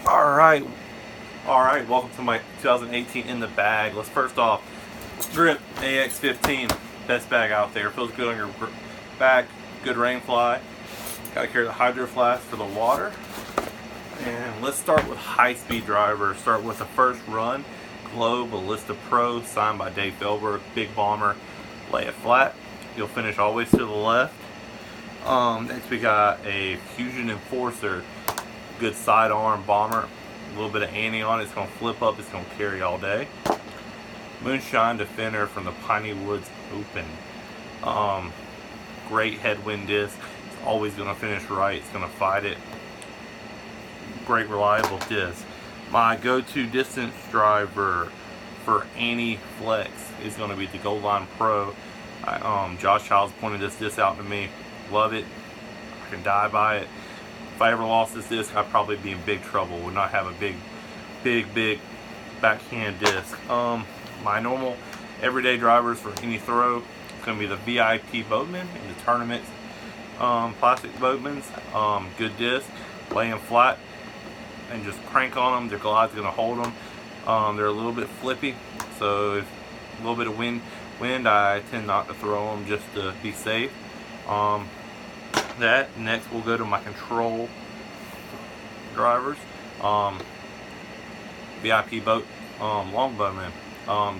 All right. Welcome to my 2018 in the bag. Let's first off, Grip AX15, best bag out there. Feels good on your back. Good rain fly. Got to carry the hydro flask for the water. And let's start with high-speed driver. Start with the first run, Globe Ballista Pro, signed by Dave Felberg, big bomber. Lay it flat. You'll finish always to the left. Next we got a Fusion Enforcer, good sidearm bomber. A little bit of ante on it. It's going to flip up. It's going to carry all day. Moonshine Defender from the Piney Woods Open. Great headwind disc. It's always going to finish right. It's going to fight it. Great reliable disc. My go-to distance driver for ante flex is going to be the Gold Line Pro. Josh Childs pointed this disc out to me. Love it. I can die by it. If I ever lost this disc, I'd probably be in big trouble. Would not have a big backhand disc. My normal everyday drivers for any throw, it's going to be the VIP Boatman in the tournament. Plastic Boatmans, good disc. Lay them flat and just crank on them. Their glide's going to hold them. They're a little bit flippy, so if a little bit of wind, I tend not to throw them just to be safe. That next we'll go to my control drivers. VIP boat, longbowman.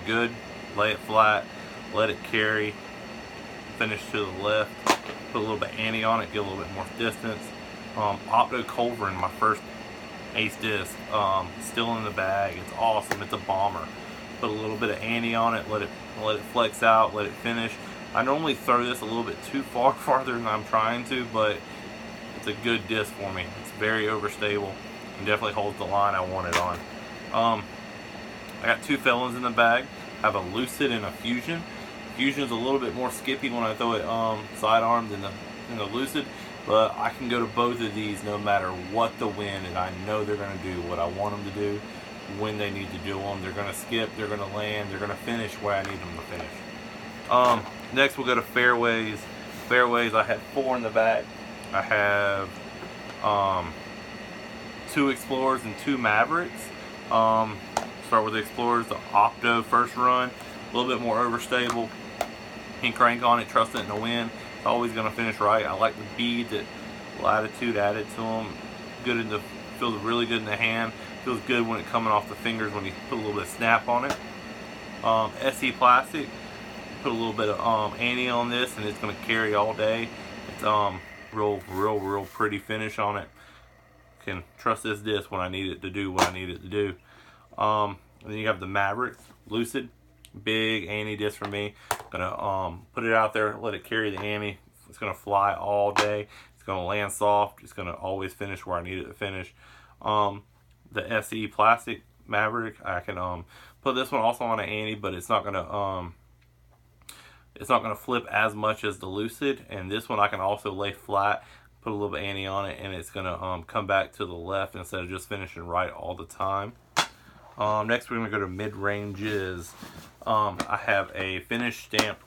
Good. Lay it flat, let it carry, finish to the left, put a little bit of ante on it, get a little bit more distance. Opto Culverin, my first ace disc, still in the bag. It's awesome. It's a bomber. Put a little bit of ante on it, let it flex out, let it finish. I normally throw this a little bit too farther than I'm trying to, but it's a good disc for me. It's very overstable and definitely holds the line I want it on. I got two felons in the bag. I have a Lucid and a Fusion. Fusion's a little bit more skippy when I throw it sidearm than the Lucid, but I can go to both of these no matter what the wind, and I know they're going to do what I want them to do when they need to do them. They're going to skip, they're going to land, they're going to finish where I need them to finish. Next we'll go to fairways. Fairways, I have four in the bag. I have two Explorers and two Mavericks. Start with the Explorers, the Opto first run, a little bit more overstable. Can crank on it, trust it in the wind. It's always going to finish right. I like the bead, that latitude added to them. Good in the, feels really good in the hand. Feels good when it's coming off the fingers when you put a little bit of snap on it. SE Plastic. Put a little bit of ante on this, and it's going to carry all day. It's real pretty finish on it. Can trust this disc when I need it to do what I need it to do. And then you have the Mavericks Lucid, big ante disc for me. Gonna put it out there, let it carry the ante. It's gonna fly all day. It's gonna land soft. It's gonna always finish where I need it to finish. The SE Plastic Maverick, I can put this one also on an ante, but it's not gonna flip as much as the Lucid. And this one I can also lay flat, put a little bit of ante on it, and it's gonna come back to the left instead of just finishing right all the time. Next we're gonna go to mid-ranges. I have a finished stamped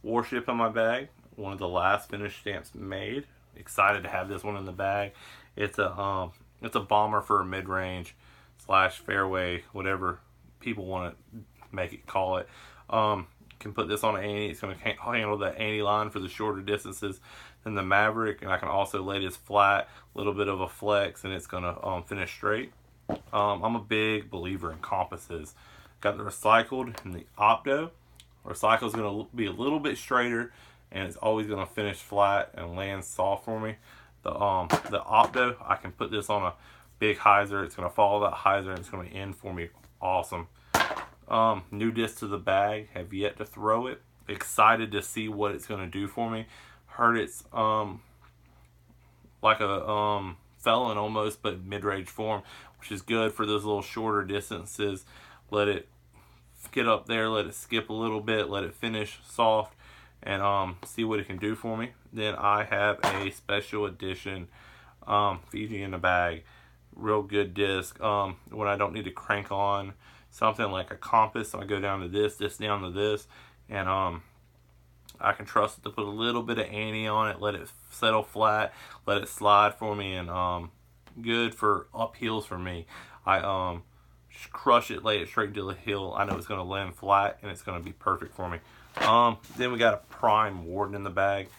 warship in my bag, one of the last finished stamps made. Excited to have this one in the bag. It's a bomber for a mid-range / fairway, whatever people want to make it, call it. Can put this on an ante. It's going to handle the ante line for the shorter distances than the Maverick, and I can also lay this flat, a little bit of a flex, and it's going to finish straight. I'm a big believer in compasses. Got the recycled and the Opto. Recycled is going to be a little bit straighter, and it's always going to finish flat and land soft for me. The Opto, I can put this on a big hyzer. It's going to follow that hyzer, and it's going to end for me awesome. New disc to the bag. Have yet to throw it. Excited to see what it's going to do for me. Heard it's like a felon almost, but mid-range form, which is good for those little shorter distances. Let it get up there, let it skip a little bit, let it finish soft, and see what it can do for me. Then I have a special edition Fiji in the bag. Real good disc. When I don't need to crank on something like a compass, I go down to this down to this, and I can trust it to put a little bit of ante on it, let it settle flat, let it slide for me, and good for uphills for me. I just crush it, lay it straight into the hill. I know it's going to land flat and it's going to be perfect for me. Then we got a prime Warden in the bag.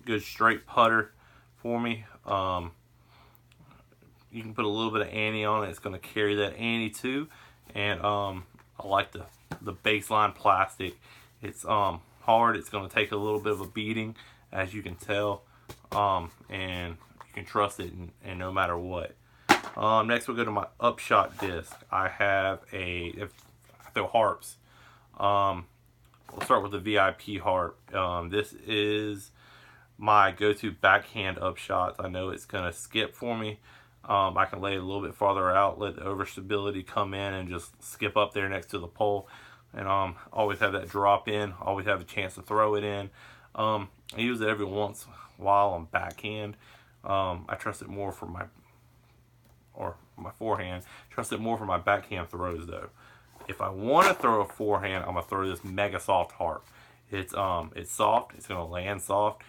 Good straight putter for me. You can put a little bit of ante on it. It's going to carry that ante too. And I like the baseline plastic. It's hard. It's going to take a little bit of a beating, as you can tell. And you can trust it, and no matter what. Next we'll go to my upshot disc. I have I throw harps. We'll start with the VIP harp. This is my go-to backhand upshots. I know it's going to skip for me. I can lay it a little bit farther out, let the overstability come in, and just skip up there next to the pole. And always have that drop in. Always have a chance to throw it in. I use it every once in a while on backhand. I trust it more for my forehand. Trust it more for my backhand throws though. If I want to throw a forehand, I'm gonna throw this mega soft harp. It's soft. It's gonna land soft.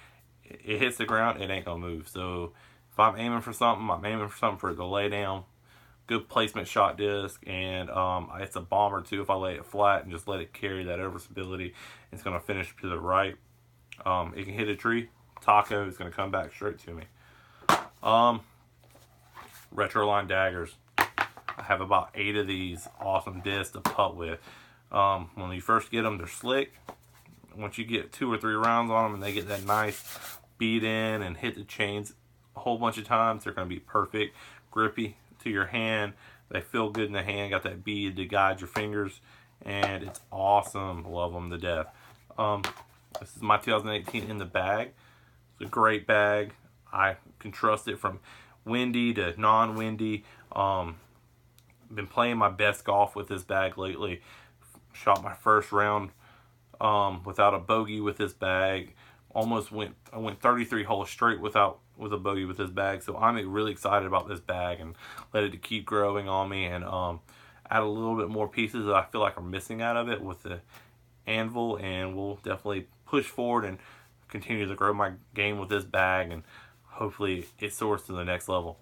It hits the ground. It ain't gonna move. So if I'm aiming for something, I'm aiming for something for it to lay down. Good placement shot disc, and it's a bomber too. If I lay it flat and just let it carry that overstability, it's gonna finish to the right. It can hit a tree. Taco is gonna come back straight to me. Retroline daggers. I have about 8 of these awesome discs to putt with. When you first get them, they're slick. Once you get 2 or 3 rounds on them and they get that nice beat in and hit the chains a whole bunch of times, they're going to be perfect, grippy to your hand. They feel good in the hand, got that bead to guide your fingers, and it's awesome. Love them to death. This is my 2018 in the bag. It's a great bag. I can trust it from windy to non-windy. Been playing my best golf with this bag lately. Shot my first round without a bogey with this bag. I went 33 holes straight with a bogey with this bag. So I'm really excited about this bag and let it keep growing on me, and add a little bit more pieces that I feel like are missing out of it with the anvil, and we'll definitely push forward and continue to grow my game with this bag, and hopefully it soars to the next level.